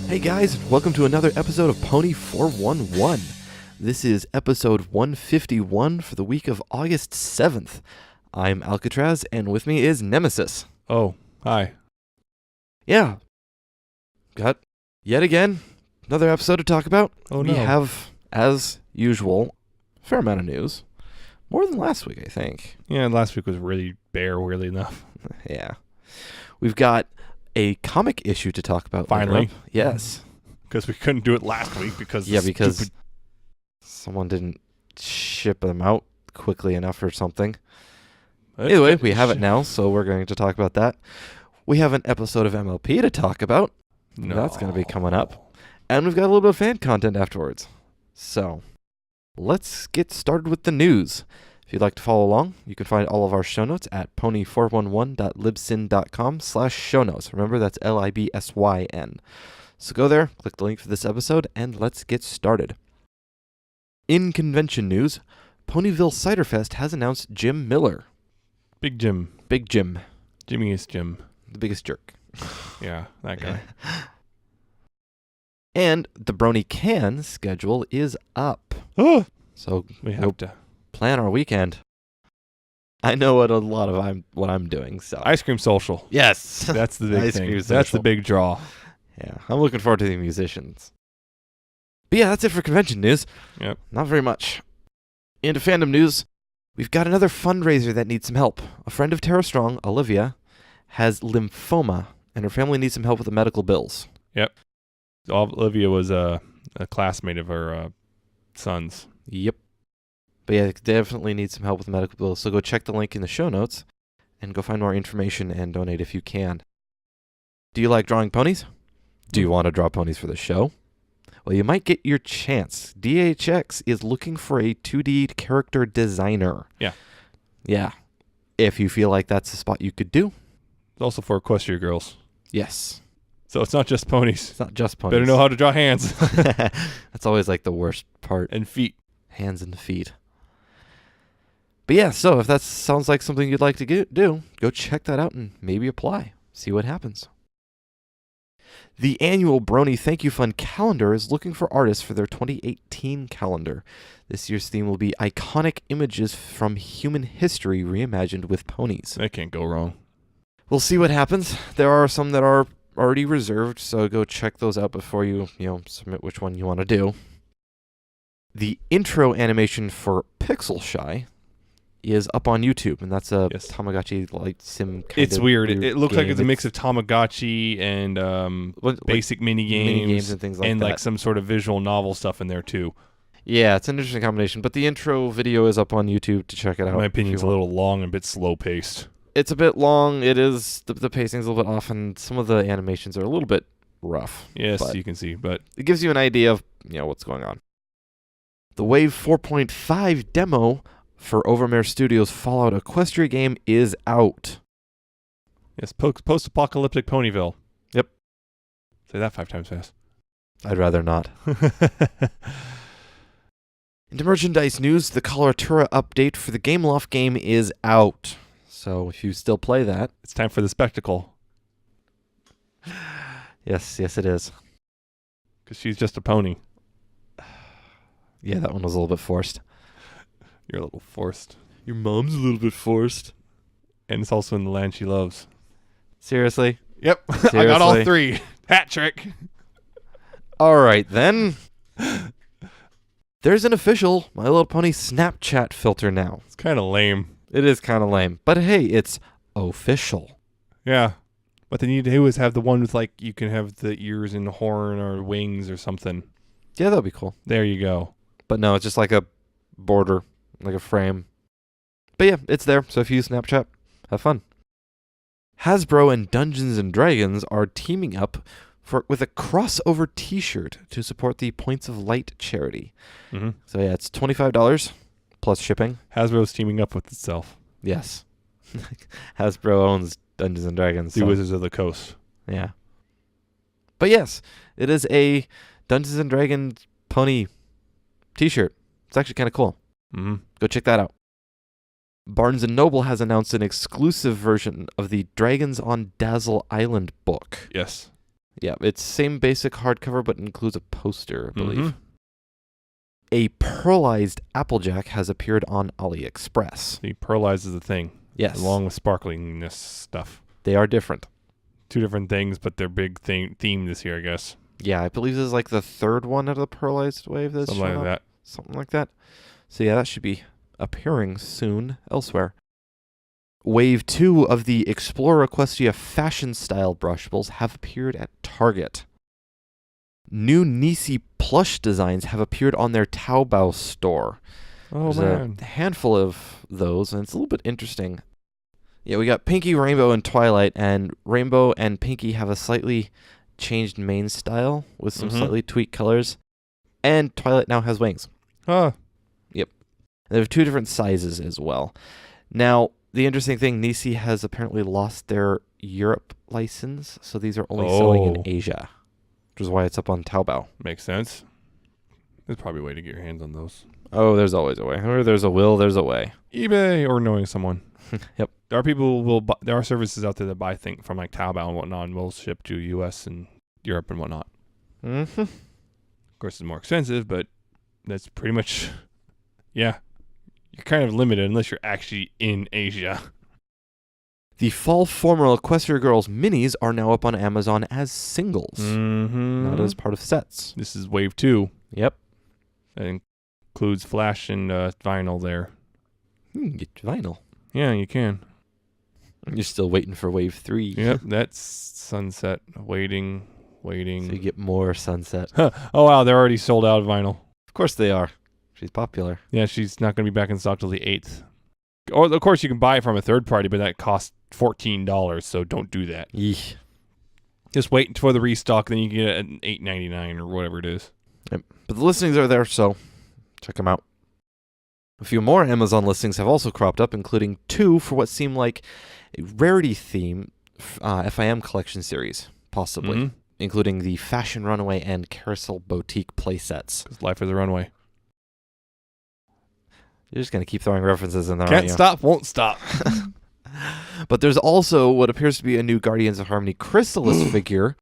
Hey guys, welcome to another episode of Pony 411. This is episode 151 for the week of August 7th. I'm Alca7raz, and with me is Nemesis. Oh, hi. Yeah, got yet again another episode to talk about. Oh, we no. have, as usual, a fair amount of news. More than last week, I think. Yeah, last week was really bare, weirdly enough. Yeah. We've got a comic issue to talk about. Finally. Yes. Because we couldn't do it last week because because someone didn't ship them out quickly enough or something. Anyway, we have it now, so we're going to talk about that. We have an episode of MLP to talk about. No. That's going to be coming up. And we've got a little bit of fan content afterwards. So, let's get started with the news. If you'd like to follow along, you can find all of our show notes at pony411.libsyn.com/show notes. Remember, that's LIBSYN. So go there, click the link for this episode, and let's get started. In convention news, Ponyville Cider Fest has announced Jim Miller. Big Jim. Big Jim. Jimmy is Jim. The biggest jerk. Yeah, that guy. And the Brony Can schedule is up. Oh, So we we'll have to. plan our weekend. I know what I'm doing, so. Ice Cream Social. Yes. That's the big Ice thing. Cream That's the Social. big draw. Yeah, I'm looking forward to the musicians. But yeah, that's it for convention news. Yep. Not very much. Into fandom news, we've got another fundraiser that needs some help. A friend of Tara Strong, Olivia, has lymphoma, and her family needs some help with the medical bills. Olivia was a classmate of her son's. Yep. But yeah, definitely need some help with the medical bills. So go check the link in the show notes and go find more information and donate if you can. Do you like drawing ponies? Do you want to draw ponies for the show? Well, you might get your chance. DHX is looking for a 2D character designer. Yeah. Yeah. If you feel like that's a spot you could do. It's also for equestrian girls. Yes. So it's not just ponies. It's not just ponies. Better know how to draw hands That's always like the worst part. and feet. Hands and feet. But yeah, so if that sounds like something you'd like to do, go check that out and maybe apply. See what happens. The annual Brony Thank You Fund calendar is looking for artists for their 2018 calendar. This year's theme will be iconic images from human history reimagined with ponies. That can't go wrong. We'll see what happens. There are some that are already reserved, so go check those out before you submit which one you want to do. The intro animation for Pixel Shy is up on YouTube, and that's a Tamagotchi light sim kind It's of weird. It looks like game. it's a mix of Tamagotchi and basic mini games and things like and that. like some sort of visual novel stuff in there too. Yeah, it's an interesting combination, but the intro video is up on YouTube to check it out. In my opinion, it's a little long and a bit slow paced. It's a bit long. It is. The pacing's a little bit off, and some of the animations are a little bit rough. Yes, but you can see, but it gives you an idea of what's going on. The Wave 4.5 demo for Overmare Studios' Fallout Equestria game is out. yes, post-apocalyptic Ponyville. Yep. Say that 5 times fast. I'd rather not. Into merchandise news, the Coloratura update for the Gameloft game is out. So if you still play that... It's time for the spectacle. Yes, it is. Because she's just a pony. Yeah, that one was a little bit forced. You're a little forced. Your mom's a little bit forced. And it's also in the land she loves. Seriously? Yep. Seriously? I got all 3. Hat trick. All right, then. There's an official My Little Pony Snapchat filter now. It's kind of lame. It is kind of lame. But hey, it's official. Yeah. What they need to do is have the one with, like, you can have the ears and horn or wings or something. Yeah, that'll be cool. There you go. But no, it's just like a border, like a frame. But yeah, it's there. So if you use Snapchat, have fun. Hasbro and Dungeons & Dragons are teaming up with a crossover t-shirt to support the Points of Light charity. Mm-hmm. So yeah, it's $25 plus shipping. Hasbro's teaming up with itself. Yes. Hasbro owns Dungeons & Dragons. The Wizards of the Coast. Yeah. But yes, it is a Dungeons & Dragons pony t-shirt. It's actually kind of cool. Mm-hmm. Go check that out. Barnes & Noble has announced an exclusive version of the Dragons on Dazzle Island book. Yes. Yeah, it's same basic hardcover, but includes a poster, I believe. Mhm. A pearlized Applejack has appeared on AliExpress. The pearlized is the thing. Yes. Along with sparklingness stuff. They are different. Two different things, but they're big theme this year, I guess. Yeah, I believe this is like the third one of the pearlized wave that's Something like shown up. that. Something like that. So yeah, that should be appearing soon elsewhere. Wave 2 of the Explorer Equestria fashion style brushables have appeared at Target. New Nisi plush designs have appeared on their Taobao store. Oh, There's man. a handful of those, and it's a little bit interesting. Yeah, we got Pinky, Rainbow, and Twilight, and Rainbow and Pinky have a slightly changed main style with some slightly tweaked colors, and Twilight now has wings. Huh. They have 2 different sizes as well. Now, the interesting thing, Nisi has apparently lost their Europe license, so these are only selling in Asia, which is why it's up on Taobao. Makes sense. There's probably a way to get your hands on those. Oh, there's always a way. Where there's a will, there's a way. eBay or knowing someone. Yep. There are people who will buy, there are services out there that buy things from like Taobao and whatnot and will ship to US and Europe and whatnot. Mm-hmm. Of course, it's more expensive, but that's pretty much, yeah. You're kind of limited unless you're actually in Asia. The Fall Formal Equestria Girls minis are now up on Amazon as singles, not as part of sets. This is wave 2. Yep. That includes flash and vinyl there. You can get vinyl. Yeah, you can. You're still waiting for wave 3. Yep, that's Sunset. Waiting. So you get more Sunset. Oh, wow, they're already sold out of vinyl. Of course they are. She's popular. Yeah, she's not going to be back in stock till the 8th. Or, of course, you can buy it from a third party, but that costs $14, so don't do that. Yeesh. Just wait for the restock, then you can get it at $8.99 or whatever it is. Yep. But the listings are there, so check them out. A few more Amazon listings have also cropped up, including 2 for what seem like a rarity theme FIM collection series, possibly, including the Fashion Runaway and Carousel Boutique playsets. Because life is a runway. You're just going to keep throwing references in there, Can't aren't you? stop, won't stop. But there's also what appears to be a new Guardians of Harmony Chrysalis figure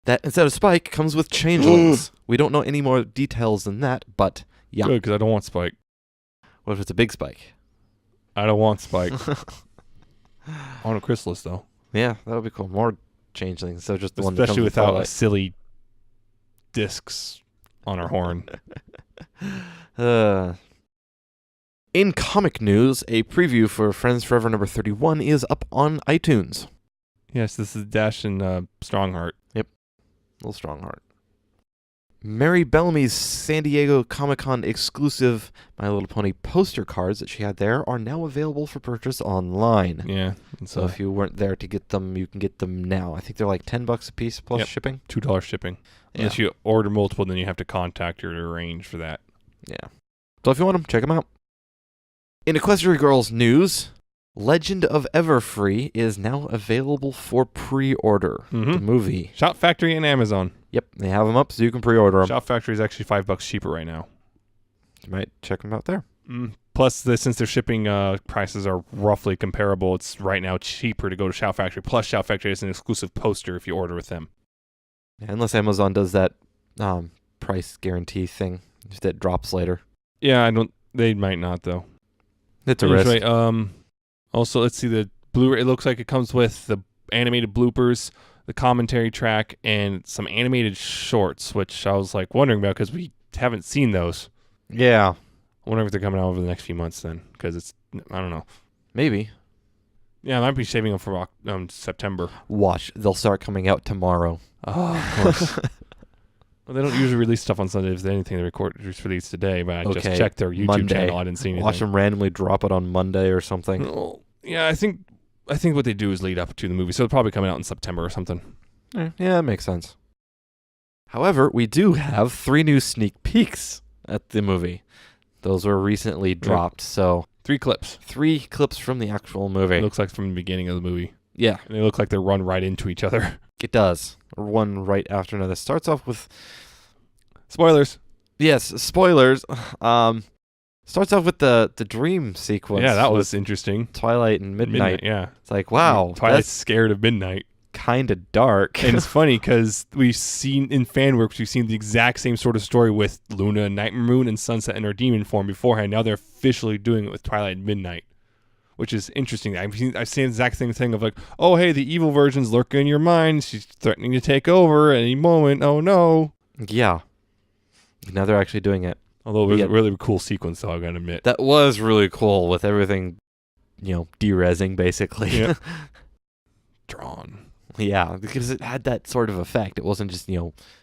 that, instead of Spike, comes with changelings. We don't know any more details than that, but yeah. Good, because I don't want Spike. What if it's a big Spike? I don't want Spike. I want a Chrysalis, though. Yeah, that would be cool. More changelings, so just the one that Especially comes with without Twilight. silly discs on her horn. In comic news, a preview for Friends Forever number 31 is up on iTunes. Yes, this is Dash and Strongheart. Little Strongheart. Mary Bellamy's San Diego Comic-Con exclusive My Little Pony poster cards that she had there are now available for purchase online. Yeah. So if you weren't there to get them, you can get them now. I think they're like $10 a piece plus shipping. $2 shipping. Yeah. Unless you order multiple, then you have to contact her to arrange for that. Yeah. So if you want them, check them out. In Equestria Girls news, Legend of Everfree is now available for pre-order. The movie. Shop Factory and Amazon. Yep, they have them up so you can pre-order them. Shop Factory is actually $5 cheaper right now. You might check them out there. Plus, since their shipping prices are roughly comparable, it's right now cheaper to go to Shop Factory. Plus, Shop Factory has an exclusive poster if you order with them. Yeah, unless Amazon does that price guarantee thing, just that drops later. Yeah, they might not though. It's a risk. Also, let's see the Blu-ray. It looks like it comes with the animated bloopers, the commentary track, and some animated shorts, which I was like wondering about because we haven't seen those. Yeah. I wonder if they're coming out over the next few months then, because it's, I don't know. Maybe. Yeah, I might be saving them for September. Watch. They'll start coming out tomorrow. Oh, of course. Well, they don't usually release stuff on Sunday. If there's anything they release today, but I just checked their YouTube channel. I didn't see anything. Watch them randomly drop it on Monday or something. Well, yeah, I think what they do is lead up to the movie, so it'll probably come out in September or something. Yeah, that makes sense. However, we do have 3 new sneak peeks at the movie. Those were recently dropped, so 3 clips. 3 clips from the actual movie. It looks like from the beginning of the movie. Yeah. And they look like they run right into each other. It does. One right after another. Starts off with... Spoilers. Yes, spoilers. Starts off with the dream sequence. Yeah, that was interesting. Twilight and Midnight. Yeah. It's like, wow. Twilight's scared of midnight. kind of dark. And it's funny because we've seen in fan works, we've seen the exact same sort of story with Luna and Nightmare Moon and Sunset in her demon form beforehand. Now they're officially doing it with Twilight and Midnight, which is interesting. I've seen the exact same thing of like, oh, hey, the evil version's lurking in your mind. She's threatening to take over at any moment. Oh, no. Yeah. Now they're actually doing it. Although it was a really cool sequence, though, I gotta admit. That was really cool with everything, de-resing, basically. Yeah. Drawn. Yeah, because it had that sort of effect. It wasn't just,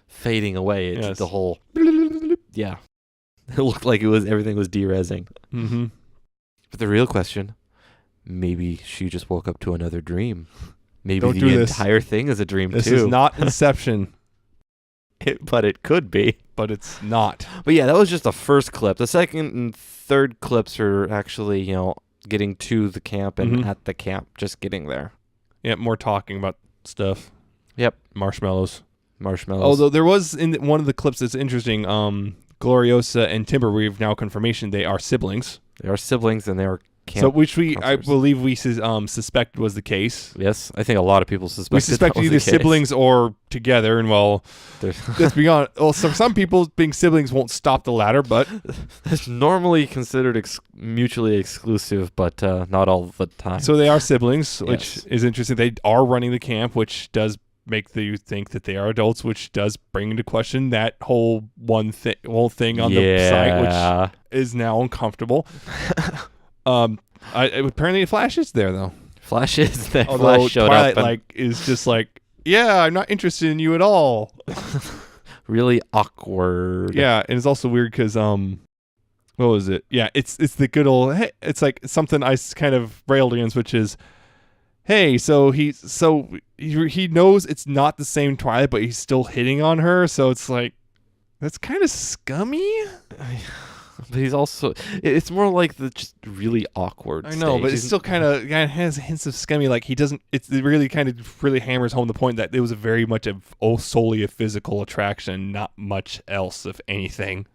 fading away. It's Yes. the whole... Yeah. It looked like everything was de-resing. Mm-hmm. But the real question, maybe she just woke up to another dream. Maybe Don't do this. Entire thing is a dream, This too. is not Inception, But it could be. but it's not. But yeah, that was just the first clip. The second and third clips are actually, getting to the camp and at the camp, just getting there. Yeah, more talking about stuff. Yep. Marshmallows. Marshmallows. Although there was in one of the clips that's interesting, Gloriosa and Timber, we've now confirmation they are siblings. They are siblings and they are camp So which I counselors. believe we suspected was the case. Yes, I think a lot of people suspected We suspected either siblings or together, and let's be honest. Well, some people being siblings won't stop the latter, but it's normally considered mutually exclusive, but not all the time. so they are siblings, which Yes. is interesting. They are running the camp, which does make you think that they are adults, which does bring into question that whole thing on the site, which is now uncomfortable. Apparently Flash is there though. Flash is there. Although Flash showed Twilight up and is just like, yeah, I'm not interested in you at all. really awkward. Yeah, and it's also weird because what was it? Yeah, it's the good old. Hey, it's like something I kind of railed against, which is, hey, so he knows it's not the same Twilight, but he's still hitting on her. So it's like, that's kind of scummy. But he's also, it's more like the just really awkward I know, stage. but it's still kind of has hints of scummy. Like he doesn't. It really kind of really hammers home the point that it was very much solely a physical attraction, not much else, if anything.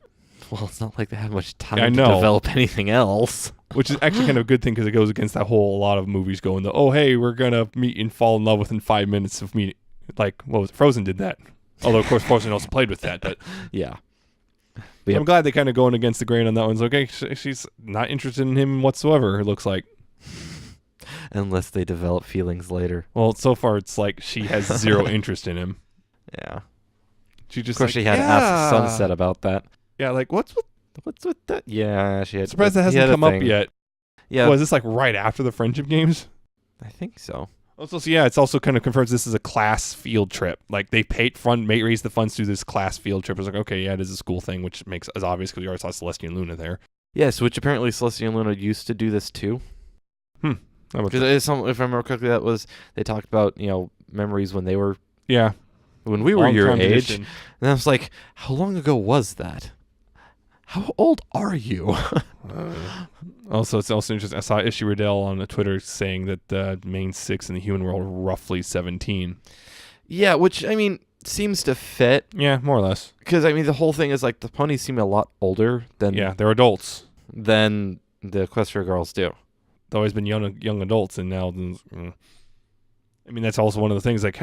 Well, it's not like they had much time I to know. develop anything else. Which is actually kind of a good thing because it goes against that whole a lot of movies going, oh, hey, we're going to meet and fall in love within 5 minutes of meeting. Like, what was it? Frozen did that. Although, of course, Frozen also played with that. But Yeah. I'm glad they kind of going against the grain on that one. It's like, okay, she's not interested in him whatsoever, it looks like. Unless they develop feelings later. Well, so far, it's like she has zero interest in him. Yeah. She just Of course, she had to ask Sunset about that. Yeah, like, what's with that? Yeah, she had. surprised that he hasn't had a come up thing. yet. Yeah, Was this like right after the friendship games? I think so. Also, so yeah, it's also kind of confirms this is a class field trip. Like they raise the funds to this class field trip. It's like, okay, yeah, it is a school thing, which makes as obvious because we already saw Celestia and Luna there. Yes, which apparently Celestia and Luna used to do this too. How about Because if I remember correctly, they talked about memories when yeah, when we were your long-time age, tradition. and I was like, how long ago was that? How old are you? Also, it's also interesting. I saw Ishii Riddell on Twitter saying that the main 6 in the human world are roughly 17. Yeah, which seems to fit. Yeah, more or less. Because the whole thing is like the ponies seem a lot older than Yeah, they're adults. than the Equestria girls do. They've always been young adults, and now, that's also one of the things. Like,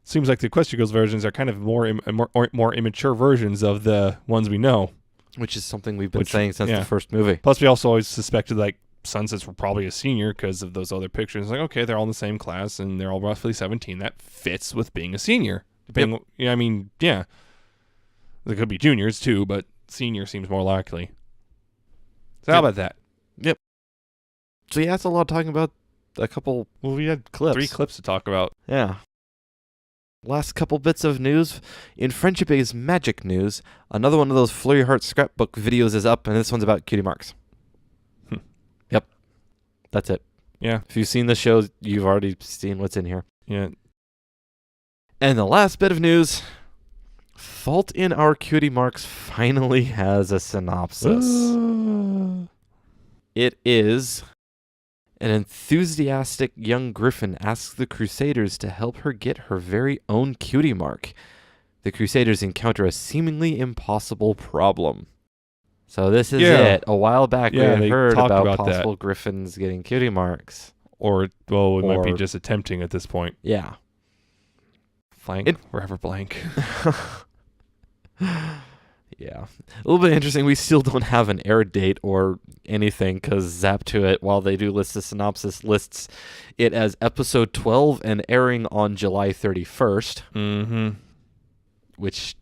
seems like the Equestria Girls versions are kind of more immature versions of the ones we know. Which is something we've been saying since yeah. the first movie. Plus, we also always suspected like Sunsets were probably a senior because of those other pictures. Like, okay, they're all in the same class and they're all roughly 17. That fits with being a senior. They could be juniors too, but senior seems more likely. So how about that? Yep. So yeah, it's a lot talking about a couple. Well, we had clips. 3 clips to talk about. Yeah. Last couple bits of news. In Friendship is Magic news, another one of those Flurry Heart scrapbook videos is up, and this one's about cutie marks. Yep. That's it. Yeah. If you've seen the show, you've already seen what's in here. Yeah. And the last bit of news, Fault in Our Cutie Marks finally has a synopsis. It is: an enthusiastic young griffin asks the Crusaders to help her get her very own cutie mark. The Crusaders encounter a seemingly impossible problem. So this is it. A while back we had they heard talked about that. possible griffins getting cutie marks. Or, well, it might be just attempting at this point. Yeah. forever blank. Yeah. A little bit interesting. We still don't have an air date or anything because Zap to It, while they do list the synopsis, lists it as episode 12 and airing on July 31st. Mm-hmm. Which...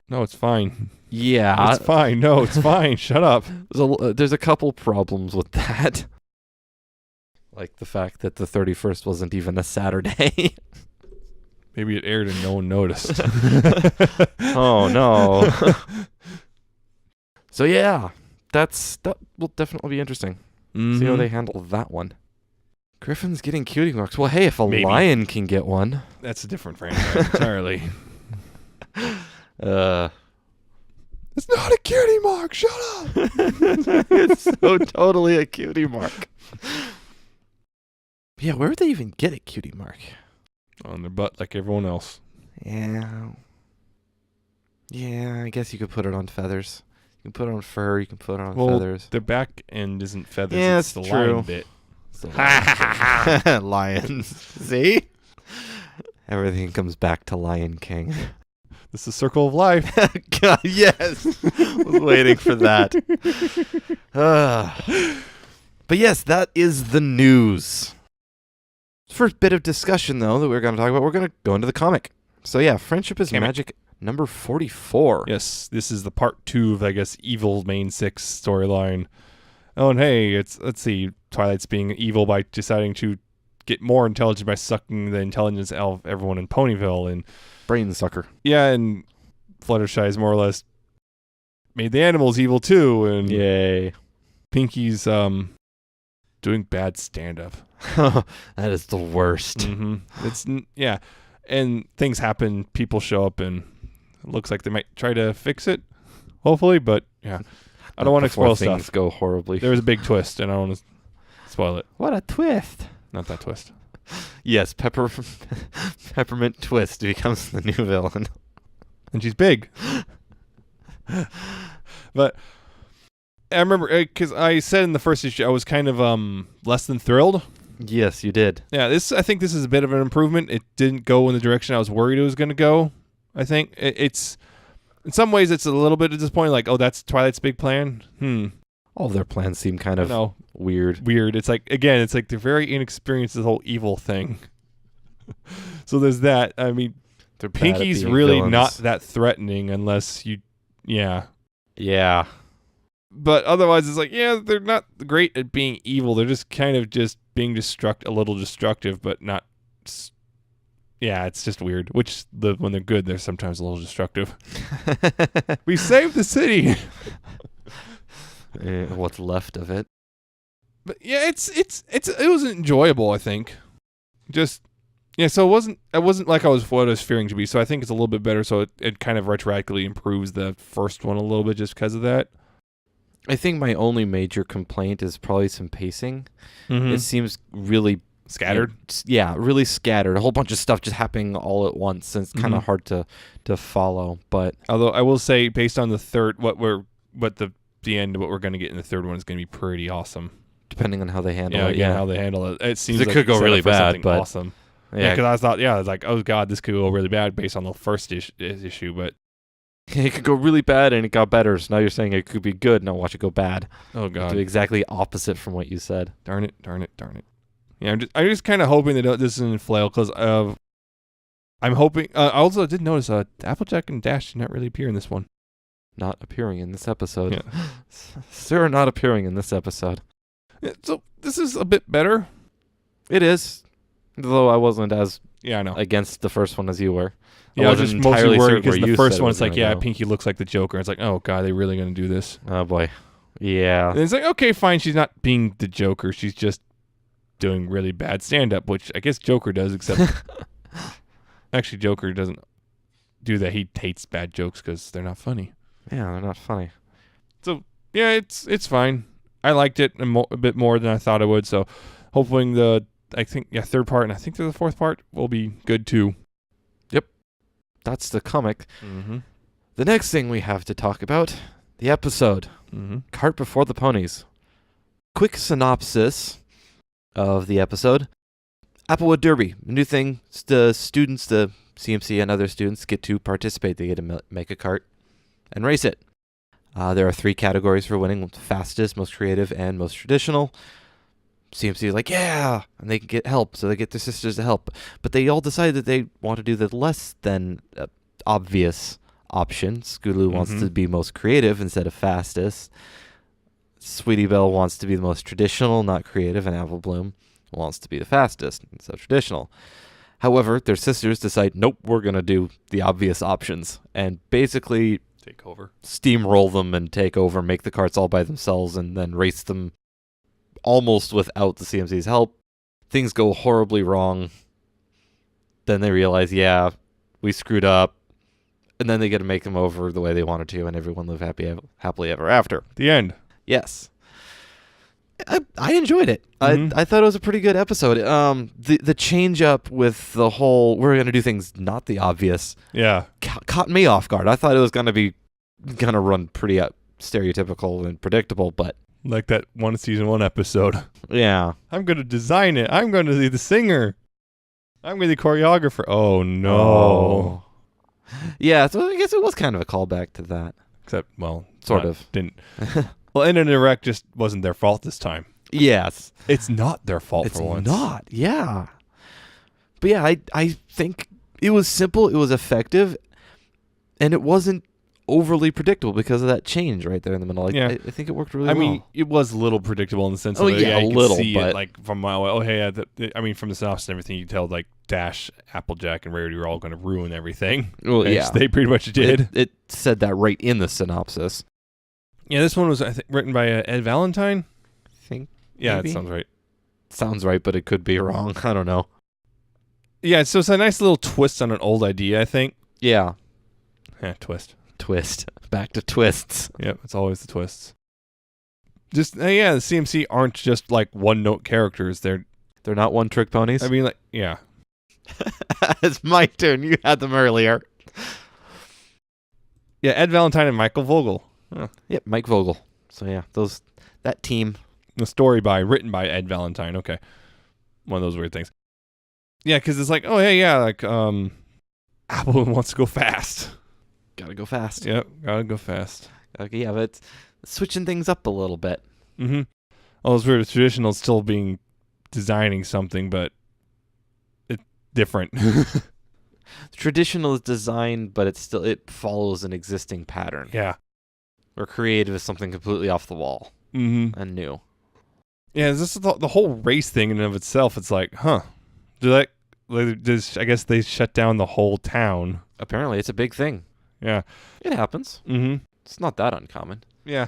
No, it's fine. Yeah. It's fine. No, it's fine. Shut up. There's a couple problems with that. Like the fact that the 31st wasn't even a Saturday. Maybe it aired and no one noticed. Oh, no. So, yeah. That will definitely be interesting. Mm-hmm. See how they handle that one. Griffin's getting cutie marks. Well, hey, if a Maybe. lion can get one. That's a different franchise entirely. It's not a cutie mark. Shut up. It's so totally a cutie mark. Yeah, where would they even get a cutie mark? On their butt like everyone else. Yeah. Yeah, I guess you could put it on feathers. You can put it on fur. You can put it on feathers. Their back end isn't feathers. Yeah, it's the true. line bit. It's the lion. Lions. See? Everything comes back to Lion King. This is the circle of life. God, yes. I was waiting for that. But yes, that is the news. First bit of discussion, though, that we're going to talk about, we're going to go into the comic. So yeah, Friendship is Magic number 44. Yes, this is the part 2 of, I guess, Evil Main 6 storyline. Oh, and hey, let's see, Twilight's being evil by deciding to get more intelligent by sucking the intelligence out of everyone in Ponyville, and Brain sucker. yeah, and Fluttershy is more or less made the animals evil too, and Yay. Pinky's doing bad stand-up. That is the worst. Mm-hmm. Yeah, and things happen. People show up, and it looks like they might try to fix it. Hopefully, but yeah, I don't want to spoil things stuff. Go horribly. There was a big twist, and I don't want to spoil it. What a twist! Not that twist. Yes, Peppermint Twist becomes the new villain, and she's big. But I remember because I said in the first issue I was kind of less than thrilled. Yes, you did. Yeah, I think this is a bit of an improvement. It didn't go in the direction I was worried it was going to go. I think it's in some ways it's a little bit disappointing. Like, oh, that's Twilight's big plan. All of their plans seem kind of weird. It's like, again, it's like they're very inexperienced with the whole evil thing. So there's that. I mean, Pinky's really villains. not that threatening unless you, yeah. Yeah. But otherwise, it's like, yeah, they're not great at being evil. They're just kind of just being a little destructive, but not. Yeah, it's just weird. Which when they're good, they're sometimes a little destructive. We saved the city. What's left of it? But yeah, it was enjoyable. I think. Just yeah, so it wasn't like what I was fearing to be. So I think it's a little bit better. So it kind of retroactively improves the first one a little bit just because of that. I think my only major complaint is probably some pacing. Mm-hmm. It seems really scattered. Yeah, really scattered. A whole bunch of stuff just happening all at once, and it's kind of hard to follow. But although I will say, based on the third, the end of what we're going to get in the third one is going to be pretty awesome. Depending on how they handle it. Yeah, how they handle it. It seems it like could go really bad, but awesome. Yeah, because I thought, I was like, oh god, this could go really bad based on the first issue, but it could go really bad and it got better. So now you're saying it could be good. Now watch it go bad. Oh god, do exactly opposite from what you said. Darn it. Yeah, I'm just kind of hoping that this isn't flail because I'm hoping. I also did notice Applejack and Dash did not really appear in this one. Not appearing in this episode. Yeah. Sir, not appearing in this episode. Yeah, so this is a bit better. It is, though I wasn't as I know against the first one as you were. Yeah, I was just mostly worried because the first one, it's like, go. Pinky looks like the Joker. It's like, oh god, they really going to do this? Oh boy, yeah. And it's like, okay, fine, she's not being the Joker. She's just doing really bad stand-up, which I guess Joker does, except actually Joker doesn't do that. He hates bad jokes because they're not funny. Yeah, they're not funny. So yeah, it's fine. I liked it a bit more than I thought I would. So hoping third part and I think the fourth part will be good too. Yep, that's the comic. Mm-hmm. The next thing we have to talk about, the episode, Cart Before the Ponies. Quick synopsis of the episode. Applewood Derby, a new thing. The students, the CMC and other students get to participate. They get to make a cart and race it. There are 3 categories for winning: fastest, most creative, and most traditional. CMC is like, yeah, and they can get help, so they get their sisters to help. But they all decide that they want to do the less than obvious option. Scootaloo wants to be most creative instead of fastest. Sweetie Belle wants to be the most traditional, not creative, and Apple Bloom wants to be the fastest instead of traditional. However, their sisters decide, nope, we're going to do the obvious options, and basically take over, steamroll them and take over, make the carts all by themselves, and then race them almost without the CMC's help. Things go horribly wrong. Then they realize, yeah, we screwed up. And then they get to make them over the way they wanted to, and everyone live happily ever after. The end. Yes. I enjoyed it. I thought it was a pretty good episode. The change up with the whole, we're going to do things not the obvious. Yeah. Caught me off guard. I thought it was going to run pretty stereotypical and predictable, but like that season 1 episode. Yeah. I'm going to design it. I'm going to be the singer. I'm going to be the choreographer. Oh, no. Oh. Yeah, so I guess it was kind of a callback to that. Except, well, sort of. Didn't. Well, End of Direct just wasn't their fault this time. Yes. It's not their fault for once. It's not, yeah. But yeah, I think it was simple, it was effective, and it wasn't overly predictable because of that change right there in the middle. I think it worked really well. I mean, it was a little predictable in the sense of that a little, see but it, like from a mile away. Oh, hey, from the synopsis and everything, you tell like Dash, Applejack, and Rarity were all going to ruin everything. Well, yeah, they pretty much did. It said that right in the synopsis. Yeah, this one was, I think, written by Ed Valentine. I think. Yeah, maybe? That sounds right. Sounds right, but it could be wrong. I don't know. Yeah, so it's a nice little twist on an old idea, I think. Yeah. Twist. Back to twists. Yep, it's always the twists. Just, the CMC aren't just like one-note characters. They're not one-trick ponies? I mean, like, yeah. It's my turn. You had them earlier. Yeah, Ed Valentine and Michael Vogel. Huh. Yep, Mike Vogel. So yeah, that team. The written by Ed Valentine. Okay, one of those weird things. Yeah, because it's like, oh hey, yeah, like Apple wants to go fast. Gotta go fast. Yep, gotta go fast. Okay, yeah, but it's switching things up a little bit. Mm-hmm. All those weird traditional still being designing something, but it's different. Traditional is designed, but it follows an existing pattern. Yeah. Or creative is something completely off the wall and new. Yeah, this is the whole race thing in and of itself. It's like, I guess they shut down the whole town. Apparently, it's a big thing. Yeah. It happens. Mm-hmm. It's not that uncommon. Yeah.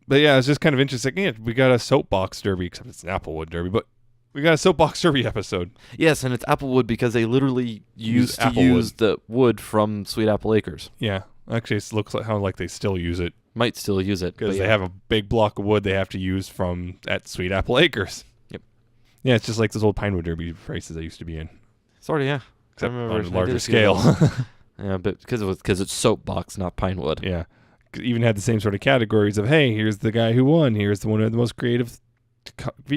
But yeah, it's just kind of interesting. Yeah, we got a soapbox derby, except it's an Applewood derby, but we got a soapbox derby episode. Yes, and it's Applewood because they literally use the wood from Sweet Apple Acres. Yeah. Actually, it looks like they still use it. Might still use it. Because they have a big block of wood they have to use at Sweet Apple Acres. Yep. Yeah, it's just like those old Pinewood Derby races I used to be in. Sort of, yeah. Except on a larger scale. Yeah, but because it's soapbox, not Pinewood. Yeah. Even had the same sort of categories of, hey, here's the guy who won. Here's the one with the most creative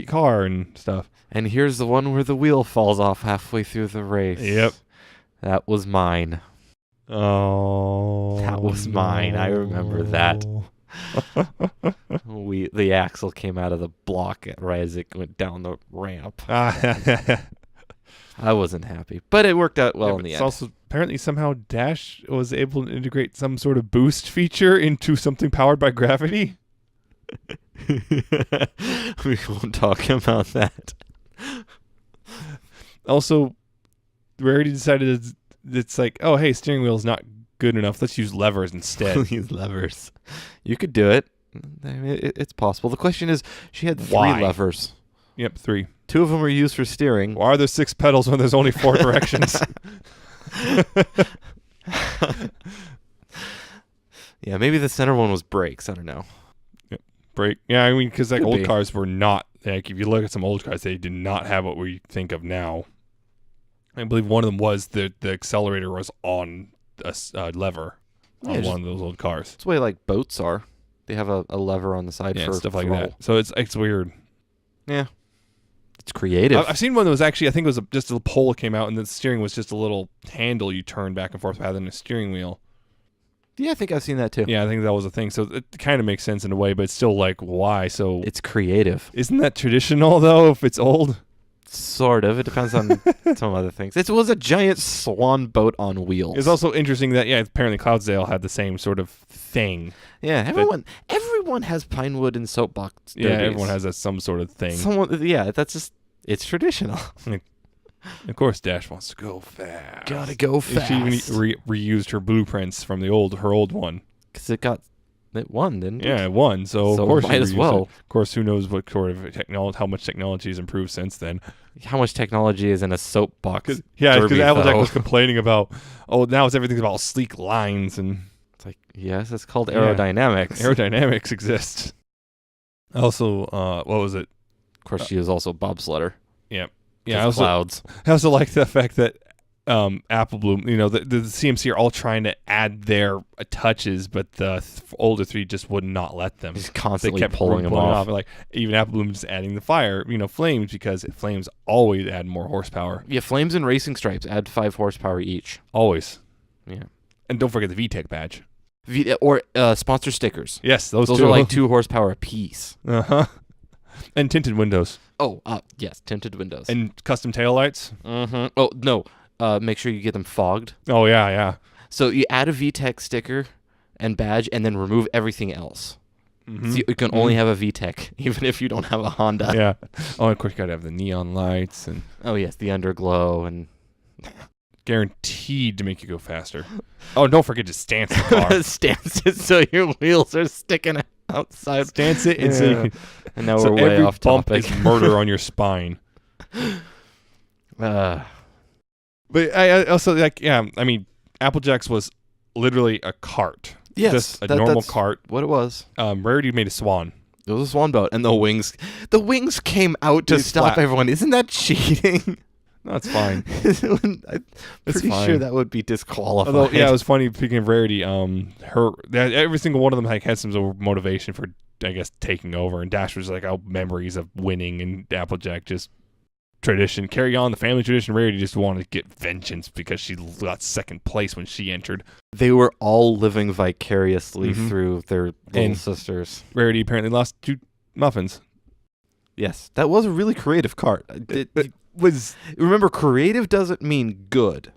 car and stuff. And here's the one where the wheel falls off halfway through the race. Yep. That was mine. Oh, that was mine. I remember that. The axle came out of the block right as it went down the ramp. I wasn't happy, but it worked out well in the end. Also, apparently, somehow Dash was able to integrate some sort of boost feature into something powered by gravity. We won't talk about that. Also, Rarity decided it's like, oh, hey, steering wheel's not good enough. Let's use levers instead. Use levers. You could do it. I mean, it's possible. The question is, she had 3 levers. Yep, 3. 2 of them were used for steering. Why are there 6 pedals when there's only 4 directions? Yeah, maybe the center one was brakes. I don't know. Yep, brake. Yeah, I mean, because old cars were not, like, if you look at some old cars, they did not have what we think of now. I believe one of them was the accelerator was on a lever on one of those old cars. It's the way like boats are. They have a lever on the side for stuff like that. So it's weird. Yeah. It's creative. I've seen one that was actually, I think it was just a pole came out and the steering was just a little handle you turn back and forth rather than a steering wheel. Yeah, I think I've seen that too. Yeah, I think that was a thing. So it kind of makes sense in a way, but it's still like, why? So It's creative. isn't that traditional though? If it's old, Sort of. It depends on some other things. It was a giant swan boat on wheels. it's also interesting that apparently Cloudsdale had the same sort of thing. Yeah, everyone has Pinewood and soapbox derbies. Yeah, everyone has some sort of thing. That's just, it's traditional. Of course, Dash wants to go fast. Gotta go fast. She even reused her blueprints from her old one. Because it won, didn't it? Yeah, it won. So of So course, might she as reused well. it. Of course, who knows what sort of how much technology has improved since then? How much technology is in a soapbox? Because derby, Applejack though? was complaining about, now everything's about sleek lines and It's like, yes, it's called Yeah. aerodynamics. aerodynamics exists. Also, what was it? Of course, she is also bobsledder. Yeah, Clouds. I also like the fact that Apple Bloom, the CMC are all trying to add their touches, but the older three just would not let them. He's They constantly kept pulling them off. Like even Apple Bloom just adding the fire, flames, because flames always add more horsepower. Yeah, flames and racing stripes add 5 horsepower each. Always. Yeah. And don't forget the VTech badge. Or sponsor stickers. Yes, those Those two. are like 2 horsepower apiece. Uh-huh. And tinted windows. Oh, yes, tinted windows. And custom taillights. Mm-hmm. Oh, no. Make sure you get them fogged. Oh, yeah. So you add a VTech sticker and badge and then remove everything else. Mm-hmm. So you can only have a VTech, even if you don't have a Honda. Yeah. Oh, of course, you got to have the neon lights and Oh, yes, the underglow and... guaranteed to make you go faster. Oh, don't forget to stance the car. Stance it so your wheels are sticking outside. Stance it and so you can... And now So we're way every off bump topic. is murder on your spine. But I also Applejack's was literally a cart. Yes, Just a normal that's cart. what it was. Rarity made a swan. It was a swan boat, and the wings came out to It's stop flat. everyone. Isn't that cheating? No, it's fine. I'm It's pretty fine. sure that would be disqualified. Although, yeah, it was funny. Speaking of Rarity, every single one of them had some sort of motivation for, I guess, taking over. And Dash was like, memories of winning, and Applejack just tradition, carry on the family tradition. Rarity just wanted to get vengeance because she got second place when she entered. They were all living vicariously Mhm. through their little And- sisters. Rarity apparently lost 2 muffins. Yes, that was a really creative cart. Remember, creative doesn't mean good.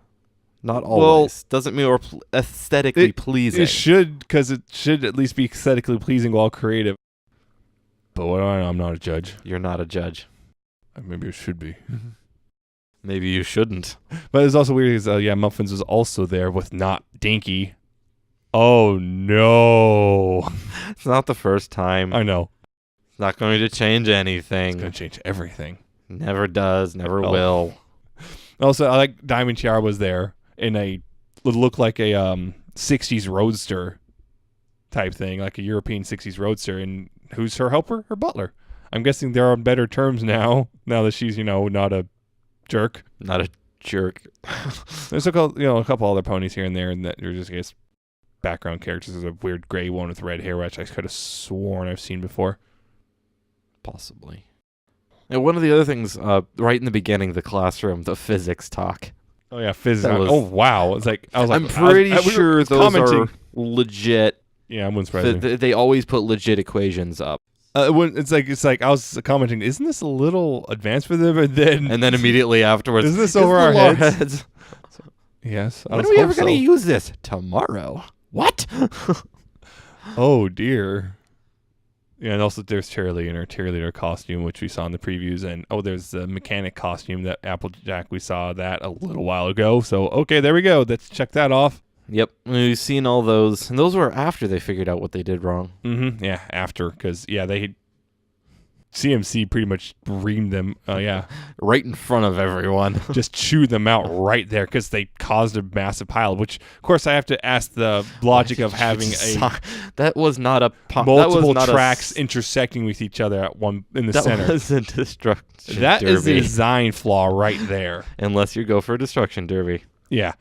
Not always. Doesn't mean aesthetically pleasing. It should, because it should at least be aesthetically pleasing while creative. But what do I know? I'm not a judge. You're not a judge. Maybe it should be. Maybe you shouldn't. But it's also weird because, Muffins was also there with not Dinky. Oh, no. It's not the first time. I know. It's not going to change It's anything. going to change everything. Never does. Never Oh. will. Also, I like Diamond Tiara was there in would look like a 60s roadster type thing, like a European 60s roadster. And who's her helper? Her butler. I'm guessing they're on better terms now that she's, not a jerk. Not a jerk. There's a couple other ponies here and there, and that are just, I guess, background characters. There's a weird gray one with red hair, which I could have sworn I've seen before. Possibly. And one of the other things, right in the beginning, the classroom, the physics talk. Oh yeah, physics. That was- Oh wow, it's like I was like, I'm pretty we were sure those commenting. are legit. Yeah, I wouldn't surprise me. They always put legit equations up. It's like I was commenting. Isn't this a little advanced for them? And then immediately afterwards, Isn't this "It's over the our law heads?" Yes. When are we ever going to use this? Tomorrow. What? Oh dear. Yeah, and also there's Cheerleader in her cheerleader costume, which we saw in the previews, and there's the mechanic costume that Applejack, we saw that a little while ago. So okay, there we go. Let's check that off. Yep, we've seen all those, and those were after they figured out what they did wrong. Mm-hmm. Yeah, after, because they CMC pretty much reamed them. Yeah, Right in front of everyone. just chewed them out right there because they caused a massive pile. Which, of course, I have to ask the logic of having that was not a multiple that was not tracks intersecting with each other at one in the that center. was a destruction That is a derby. design flaw right there. Unless you go for a destruction derby. Yeah,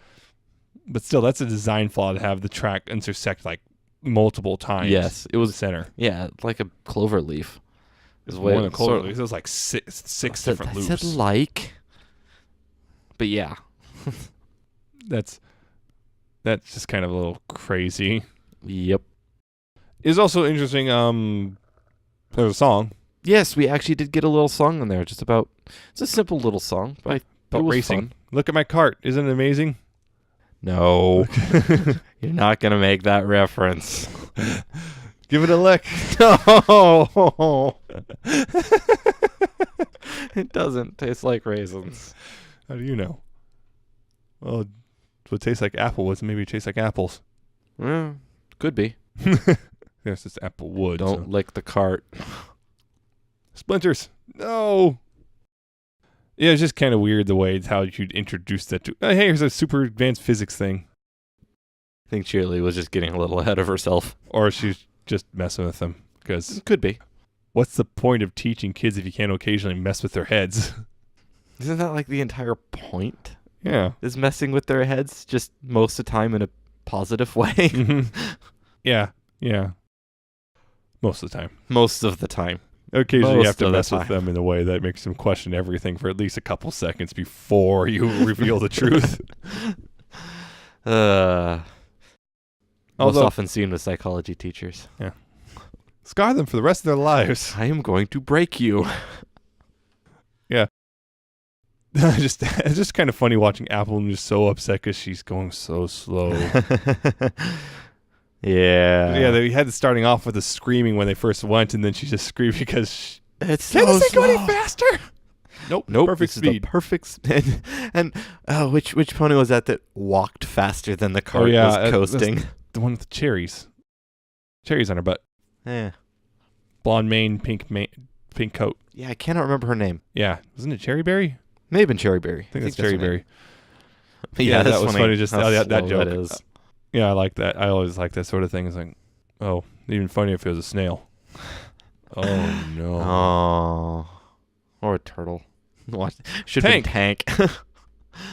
but still, that's a design flaw to have the track intersect like multiple times. Yes, it The was. center. Yeah, like a clover leaf. Is More way than clover leaves. It was like six different loops. I said like. But yeah. That's just kind of a little crazy. Yep. It's also interesting. There's a song Yes, we actually did get a little song in there. It's a simple little song, but about racing. Fun. Look at my cart. Isn't it amazing? No. You're not going to make that reference. Give it a lick. No. It doesn't taste like raisins. How do you know? Well, it tastes like apple wood, so maybe it tastes like apples. Could be. Yes, it's apple wood. Don't lick the cart. Splinters. No. Yeah, it's just kind of weird the way it's how you'd introduce that to. Hey, here's a super advanced physics thing. I think Shirley was just getting a little ahead of herself. Or she's just messing with them. Because could be. What's the point of teaching kids if you can't occasionally mess with their heads? Isn't that like the entire point? Yeah. Is messing with their heads just most of the time in a positive way? Mm-hmm. Yeah. Most of the time. Most of the time. Occasionally you have to mess with them in a way that makes them question everything for at least a couple seconds before you reveal the truth. Most often seen with psychology teachers. Yeah. Scar them for the rest of their lives. I am going to break you. Yeah. It's just kind of funny watching Apple and just so upset because she's going so slow. Yeah. They had it starting off with the screaming when they first went, and then she just screamed because it's so slow. Can this thing go any faster? Nope. Perfect speed. Perfect. And which pony was that walked faster than the cart was coasting? The one with the cherries. Cherries on her butt. Yeah. Blonde mane, pink coat. Yeah, I cannot remember her name. Yeah. Wasn't it Cherryberry? May have been Cherryberry. I think that's Cherryberry. Yeah, that was funny. Just that joke. That is. Yeah, I like that. I always like that sort of thing. It's like, oh, even funnier if it was a snail. Oh, no. Oh. Or a turtle. Should have been Tank.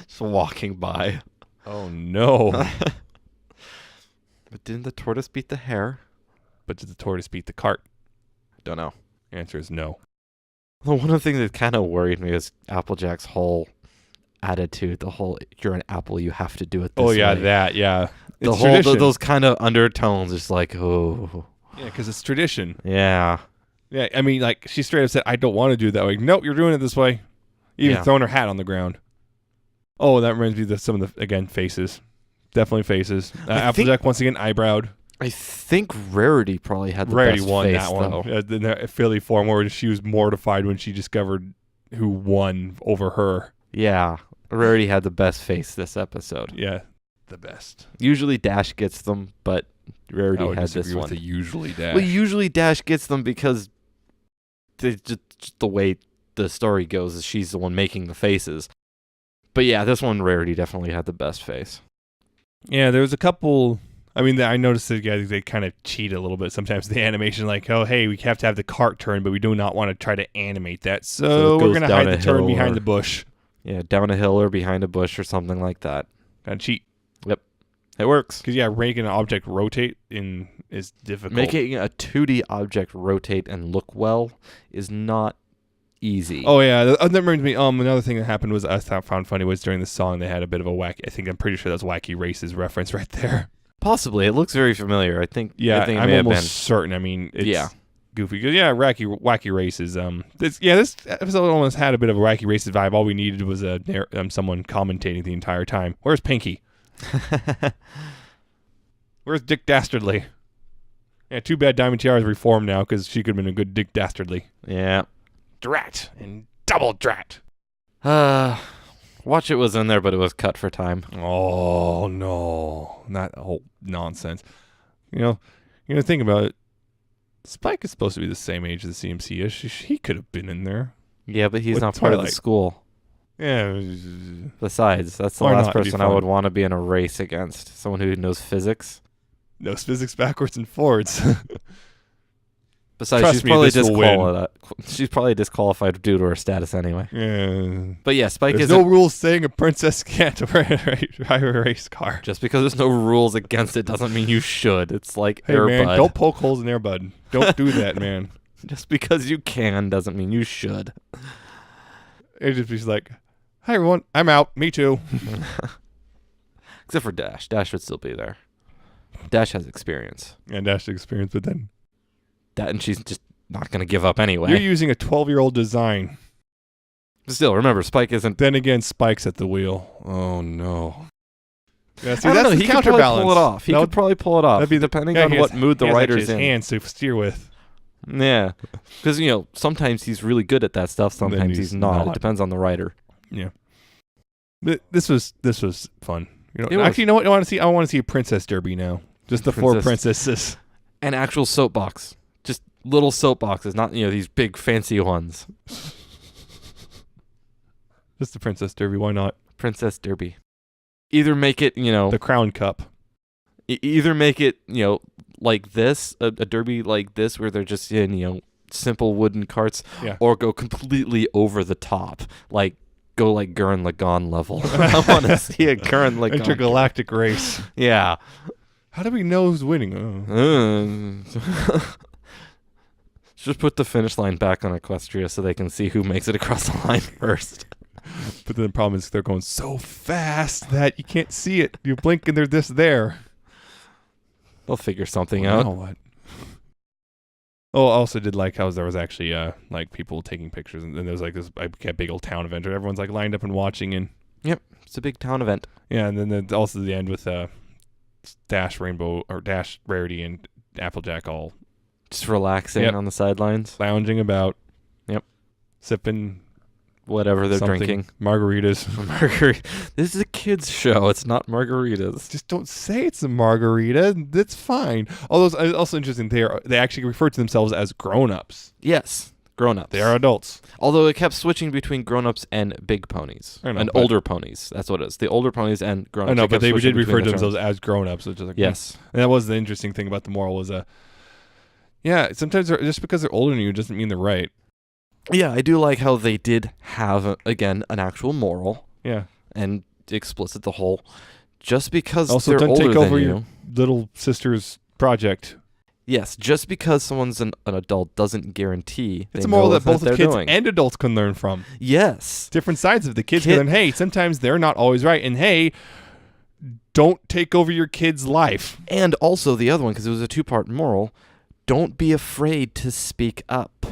Just walking by. Oh, no. But didn't the tortoise beat the hare? But did the tortoise beat the cart? Don't know. The answer is no. Well, one of the things that kind of worried me was Applejack's whole attitude. The whole, you're an apple, you have to do it this way. Oh, yeah, that, yeah. The it's whole, those kind of undertones, just like, oh. Yeah, because it's tradition. Yeah. Yeah, I mean, like, she straight up said, I don't want to do it that way. Nope, you're doing it this way. Even throwing her hat on the ground. Oh, that reminds me of some of the, again, faces. Definitely faces. Applejack, once again, eyebrowed. I think Rarity probably had the best face, won that one. In the Philly form where she was mortified when she discovered who won over her. Yeah. Rarity had the best face this episode. Yeah. The best. Usually Dash gets them, but Rarity had this one. With the usually Dash. Well, usually Dash gets them because just the way the story goes is she's the one making the faces. But yeah, this one Rarity definitely had the best face. Yeah, there was a couple. I mean, I noticed that they kind of cheat a little bit sometimes. The animation, like, oh, hey, we have to have the cart turn, but we do not want to try to animate that, so we're going to hide the turn behind the bush. Yeah, down a hill or behind a bush or something like that. Gotta cheat. Yep. It works. Because, yeah, making an object rotate is difficult. Making a 2D object rotate and look well is not easy. Oh, yeah. That reminds me, another thing that happened was I found funny was during the song they had a bit of a wacky, I'm pretty sure that's Wacky Races reference right there. Possibly. It looks very familiar. I think I'm almost certain. I mean, it's goofy. Because, yeah, Wacky Races. This episode almost had a bit of a Wacky Races vibe. All we needed was someone commentating the entire time. Where's Pinky? Where's Dick Dastardly? Yeah, too bad Diamond Tiara's reformed now because she could have been a good Dick Dastardly. Yeah. Drat and double drat. Watch It was in there, but it was cut for time. Oh, no. That whole nonsense. You know, think about it. Spike is supposed to be the same age as the CMC is. He could have been in there. Yeah, but he's not part of the school. Yeah. Besides, that's the last person I would want to be in a race against. Someone who knows physics. Knows physics backwards and forwards. Besides, she's probably disqualified due to her status anyway. Yeah. But yeah, Spike is no rules saying a princess can't drive a race car. Just because there's no rules against it doesn't mean you should. It's like hey, Air man, Bud. don't poke holes in Air Bud. Don't do that, man. Just because you can doesn't mean you should. It just be like, hi everyone, I'm out. Me too. Except for Dash. Dash would still be there. Dash has experience. And Dash experience, but then And she's just not going to give up anyway. you're using a 12-year-old design. Still, remember, Spike isn't... Then again, Spike's at the wheel. Oh no. Yeah, see, I don't that's know, the he could probably pull it off. He could probably pull it off. That'd be depending on what mood the writer's in. Hands to steer with. Yeah. Because, sometimes he's really good at that stuff. Sometimes he's not. It depends on the writer. Yeah. This was fun. It Actually, you know what I want to see? I want to see a princess derby now. Just the four princesses. An actual soapbox. Just little soapboxes, not, these big fancy ones. Just the princess derby. Why not? Princess derby. Either make it, the crown cup. Either make it, like this, a derby like this, where they're just in, simple wooden carts, or go completely over the top, like go like Gurren Lagann level. I want to see a Gurren Lagann intergalactic race. Yeah. How do we know who's winning? Just put the finish line back on Equestria so they can see who makes it across the line first. But then the problem is they're going so fast that you can't see it. You blink and they're just there. They'll figure something out. Now what? Oh, I also did like how there was actually like people taking pictures, and then there was like this big old town event where everyone's like lined up and watching. And yep, it's a big town event. Yeah, and then also the end with Dash Rainbow or Dash Rarity and Applejack all just relaxing on the sidelines, lounging about. Yep, sipping whatever they're drinking. Margaritas. This is a kids show. It's not margaritas. Just don't say it's a margarita. That's fine. Although it's also interesting, they actually refer to themselves as grown-ups. Yes, grown-ups. They are adults. Although it kept switching between grown-ups and big ponies. And older ponies. That's what it is. The older ponies and grown-ups. I know, but they did refer to themselves as grown-ups. Which is like, yes. And that was the interesting thing about the moral was, sometimes just because they're older than you doesn't mean they're right. Yeah, I do like how they did have, again, an actual moral. Yeah. And explicit the whole, just because also, they're don't older take over than your little sister's project. Yes, just because someone's an adult doesn't guarantee it's a moral that both kids doing. And adults can learn from. Yes. Different sides of the kids can learn, hey, sometimes they're not always right. And hey, don't take over your kid's life. And also the other one, because it was a two-part moral, don't be afraid to speak up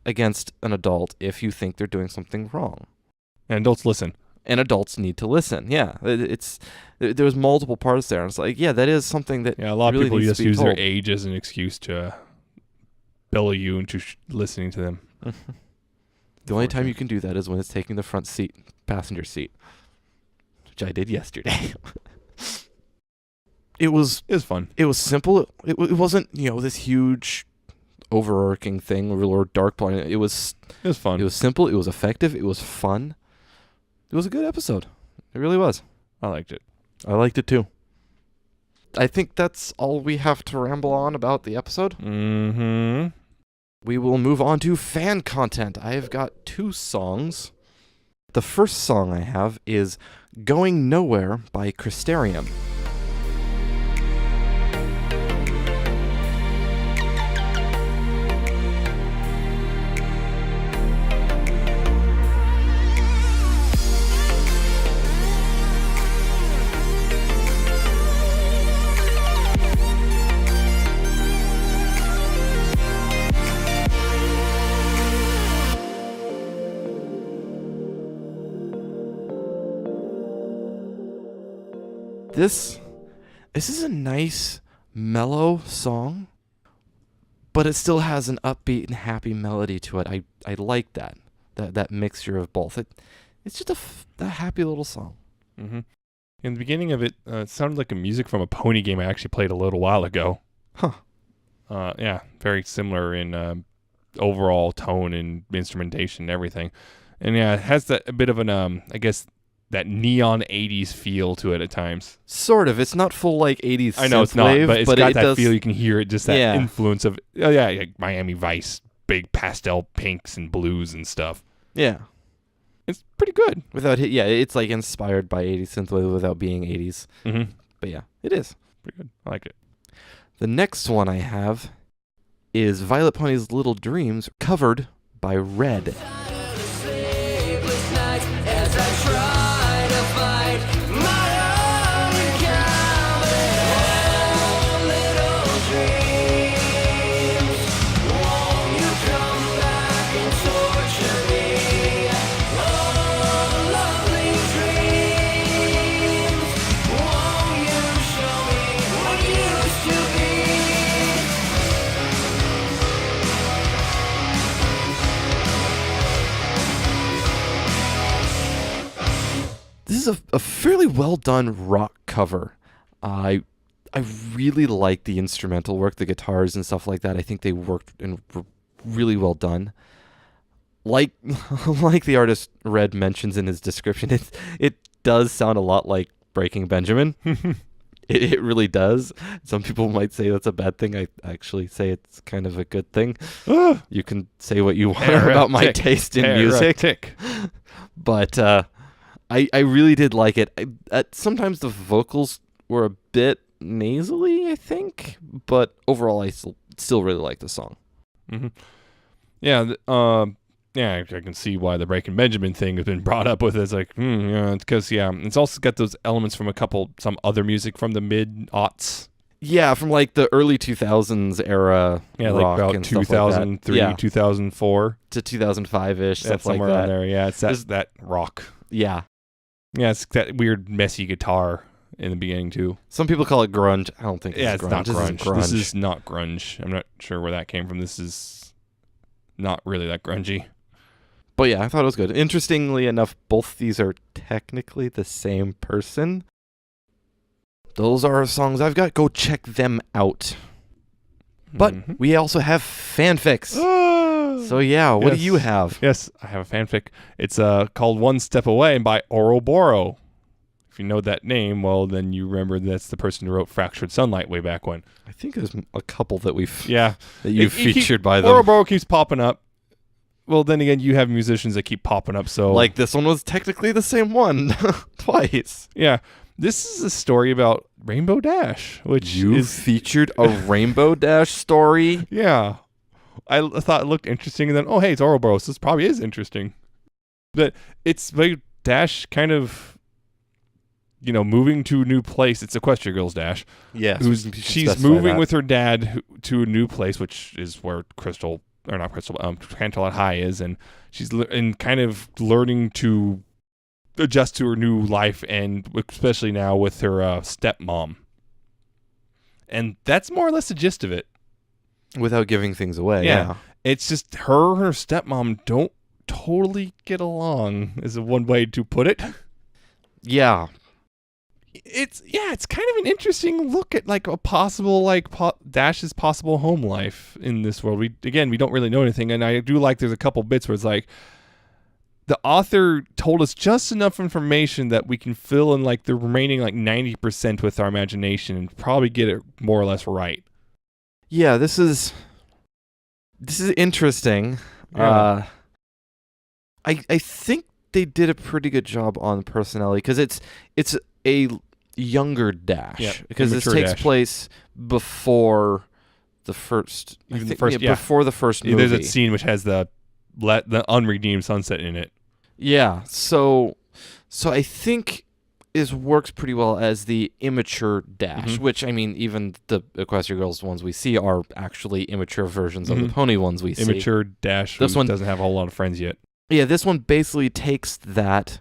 against an adult if you think they're doing something wrong. And adults listen. And adults need to listen. Yeah, there's multiple parts there. And it's like, that is something that a lot really of people needs just to be use told. their age as an excuse to belly you into listening to them. The only time you can do that is when it's taking the front seat, passenger seat, which I did yesterday. It was fun. It was simple. It wasn't, this huge overarching thing or dark plot. It was fun. It was simple. It was effective. It was fun. It was a good episode. It really was. I liked it. I liked it too. I think that's all we have to ramble on about the episode. Mm-hmm. We will move on to fan content. I have got 2 songs. The first song I have is Going Nowhere by Crystarium. This is a nice, mellow song, but it still has an upbeat and happy melody to it. I like that mixture of both. It's just a happy little song. Mm-hmm. In the beginning of it, it sounded like a music from a pony game I actually played a little while ago. Huh. Very similar in overall tone and instrumentation and everything. And it has a bit of an, that neon 80s feel to it at times. Sort of. It's not full 80s I know it's not, wave, but it's got that does feel. You can hear it, just that influence of, like Miami Vice, big pastel pinks and blues and stuff. Yeah. It's pretty good. It's like inspired by 80s synthwave without being 80s. Mm-hmm. But yeah, it is. Pretty good. I like it. The next one I have is Violet Pony's Little Dreams, covered by Red. This is a fairly well done rock cover. I really like the instrumental work, the guitars and stuff like that. I think they worked and were really well done. Like the artist Red mentions in his description, it does sound a lot like Breaking Benjamin. It really does. Some people might say that's a bad thing. I actually say it's kind of a good thing. You can say what you want about my taste in music. But I really did like it. Sometimes the vocals were a bit nasally, I think, but overall I still really like the song. Mm-hmm. Yeah, I can see why the Breaking Benjamin thing has been brought up with it. It's like, because it's also got those elements from some other music from the mid-aughts. Yeah, from like the early 2000s era. Yeah, rock like about and 2003, like 2004 to 2005-ish, stuff like somewhere that. On there. Yeah, it's that rock. Yeah. Yeah, it's that weird, messy guitar in the beginning, too. Some people call it grunge. I don't think it's grunge. Not grunge. This is not grunge. I'm not sure where that came from. This is not really that grungy. But yeah, I thought it was good. Interestingly enough, both these are technically the same person. Those are songs I've got. Go check them out. But we also have fanfics. So yeah, what do you have? Yes, I have a fanfic. It's called One Step Away by Ouroboros. If you know that name, well, then you remember that's the person who wrote Fractured Sunlight way back when. I think there's a couple that that you've featured by them. Ouroboros keeps popping up. Well, then again, you have musicians that keep popping up, so... Like, this one was technically the same one. Twice. Yeah. This is a story about Rainbow Dash, which You featured a Rainbow Dash story? Yeah. I thought it looked interesting, and then, oh, hey, it's Ouroboros. This probably is interesting. But it's like Dash kind of, moving to a new place. It's Equestria Girls Dash. Yeah. She's moving with her dad to a new place, which is where Canterlot High is, and she's kind of learning to adjust to her new life, and especially now with her stepmom. And that's more or less the gist of it. Without giving things away, yeah. It's just her and her stepmom don't totally get along, is one way to put it. Yeah. It's kind of an interesting look at like a possible Dash's possible home life in this world. We don't really know anything, and I do like there's a couple bits where it's like the author told us just enough information that we can fill in like the remaining like 90% with our imagination and probably get it more or less right. Yeah, this is interesting. Yeah. I think they did a pretty good job on personality because it's a younger Dash, because this takes place before the first, before the first movie. There's a scene which has the unredeemed sunset in it. Yeah, so I think it works pretty well as the immature Dash, which, I mean, even the Equestria Girls ones we see are actually immature versions of the pony ones we see. Immature Dash this one doesn't have a whole lot of friends yet. Yeah, this one basically takes that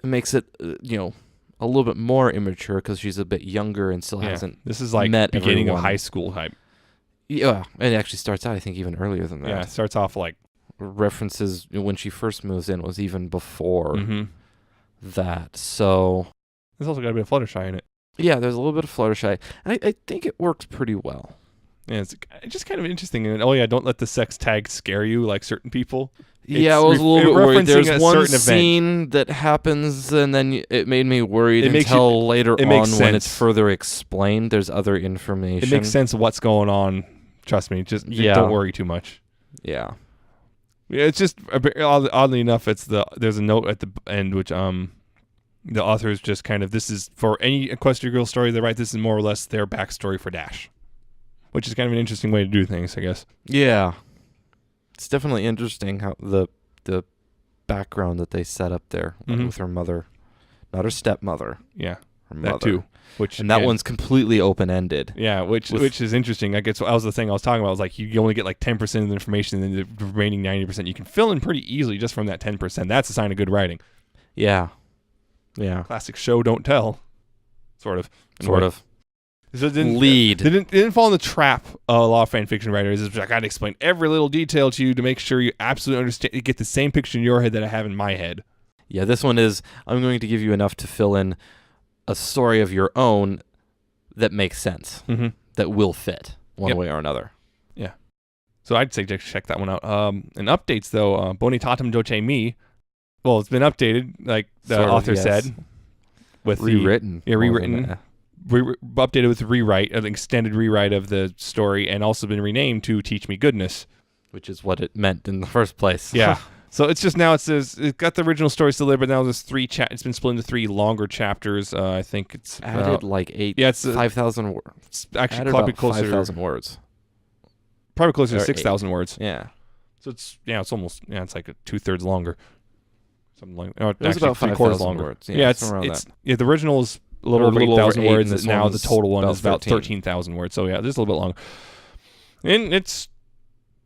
and makes it, a little bit more immature because she's a bit younger and still hasn't This is like met beginning everyone. of high school type. Yeah, and it actually starts out, I think, even earlier than that. Yeah, it starts off like... References when she first moves in was even before that, so... There's also got a bit of Fluttershy in it. Yeah, there's a little bit of Fluttershy. I think it works pretty well. Yeah, it's just kind of interesting. And don't let the sex tag scare you like certain people. Yeah, I was a little bit worried. There's one scene event that happens, and then it made me worried until later on when it's further explained. There's other information. It makes sense of what's going on. Trust me. Just don't worry too much. Yeah. Yeah, it's just oddly enough, there's a note at the end which the author is just kind of, this is for any Equestria Girl story they write. This is more or less their backstory for Dash. which is kind of an interesting way to do things, I guess. Yeah. It's definitely interesting how the background that they set up there with her mother. Not her stepmother. Yeah. Her mother. That too. That one's completely open-ended. Yeah, which is interesting. I guess that was the thing I was talking about. I was like, you only get like 10% of the information, and then the remaining 90% you can fill in pretty easily just from that 10%. That's a sign of good writing. Yeah. Yeah. Classic show, don't tell. Sort of. So it didn't fall in the trap a lot of fan fiction writers. It's like, I got to explain every little detail to you to make sure you absolutely understand. You get the same picture in your head that I have in my head. Yeah, this one is, I'm going to give you enough to fill in a story of your own that makes sense, that will fit one way or another. Yeah. So I'd say check that one out. And updates, though, Bonitatum Doce Mi, well, it's been updated, like the author said. With rewritten. Updated with an extended rewrite of the story, and also been renamed to Teach Me Goodness. Which is what it meant in the first place. Yeah. So it's just now it's got the original story still there, but now there's it's been split into 3 longer chapters. I think it's added like 8. Yeah, it's 5,000 words. It's actually probably closer 5,000 words. Probably closer to 6,000 words. Yeah. So it's almost it's like 2/3 longer. Something like it was about 3/4 longer. Words. Yeah, it's the original is a little over 8,000 words, and now the total one is about 13,000 words. So yeah, this is a little bit longer. And it's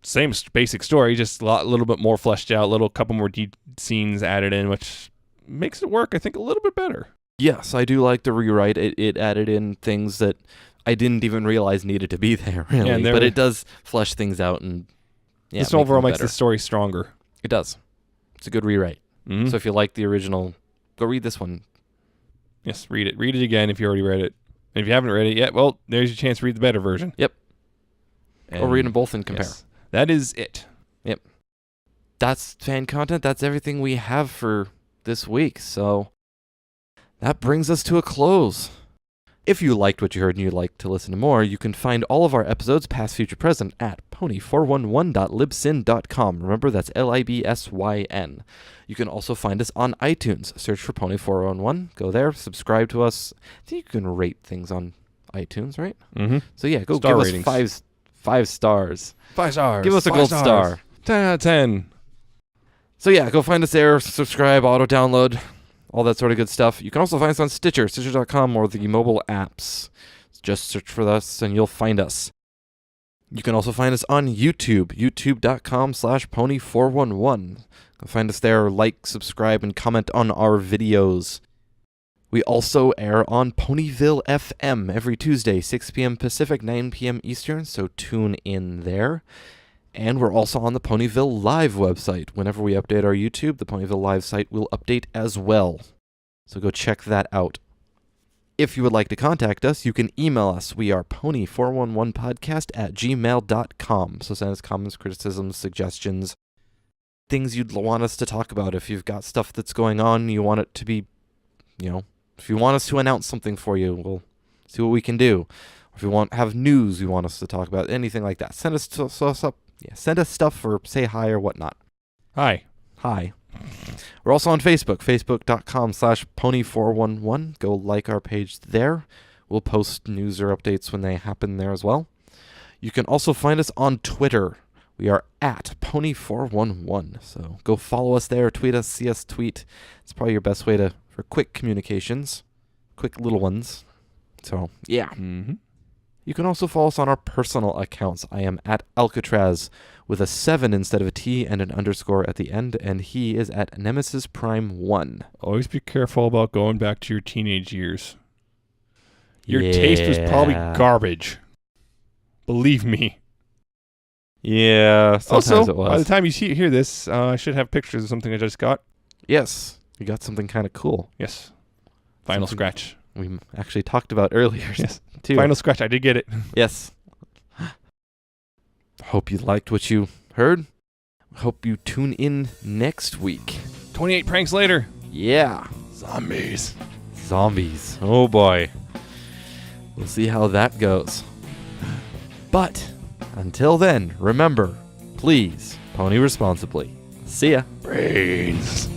same basic story, just a little bit more fleshed out, couple more scenes added in, which makes it work, I think, a little bit better. Yes, I do like the rewrite. It added in things that I didn't even realize needed to be there, really. Yeah, but it does flesh things out, and this overall makes the story stronger. It does. It's a good rewrite. Mm-hmm. So if you like the original, go read this one. Yes, read it. Read it again if you already read it. And if you haven't read it yet, well, there's your chance to read the better version. Yep. Or read them both and compare. Yes, that is it. Yep. That's fan content. That's everything we have for this week. So that brings us to a close. If you liked what you heard and you'd like to listen to more, you can find all of our episodes, past, future, present, at pony411.libsyn.com. Remember, that's LIBSYN. You can also find us on iTunes. Search for Pony411. Go there, subscribe to us. I think you can rate things on iTunes, right? Mm-hmm. So yeah, go Star give ratings. us 5 stars. 5 stars. Give us a gold star. 10 out of 10. So yeah, go find us there, subscribe, auto-download, all that sort of good stuff. You can also find us on Stitcher, Stitcher.com, or the mobile apps. Just search for us and you'll find us. You can also find us on YouTube, youtube.com/pony411. Go find us there, like, subscribe, and comment on our videos. We also air on Ponyville FM every Tuesday, 6 p.m. Pacific, 9 p.m. Eastern, so tune in there. And we're also on the Ponyville Live website. Whenever we update our YouTube, the Ponyville Live site will update as well. So go check that out. If you would like to contact us, you can email us. We are pony411podcast@gmail.com. So send us comments, criticisms, suggestions, things you'd want us to talk about. If you've got stuff that's going on, you want it to be, if you want us to announce something for you, we'll see what we can do. If you have news you want us to talk about, anything like that, send us stuff. Yeah, send us stuff or say hi or whatnot. Hi. We're also on Facebook, facebook.com/pony411. Go like our page there. We'll post news or updates when they happen there as well. You can also find us on Twitter. We are at pony411. So go follow us there, tweet us, see us tweet. It's probably your best way for quick communications, quick little ones. So, yeah. Mm-hmm. You can also follow us on our personal accounts. I am at Alca7raz with a 7 instead of a T and an underscore at the end, and he is at Nemesis Prime 1. Always be careful about going back to your teenage years. Your taste was probably garbage. Believe me. Yeah, sometimes it was. By the time you hear this, I should have pictures of something I just got. Yes, we got something kind of cool. Yes. Final scratch. We actually talked about earlier. Yes. Too. Final scratch. I did get it. Yes. Hope you liked what you heard. Hope you tune in next week. 28 pranks later. Yeah. Zombies. Oh boy. We'll see how that goes. But until then, remember, please pony responsibly. See ya. Brains.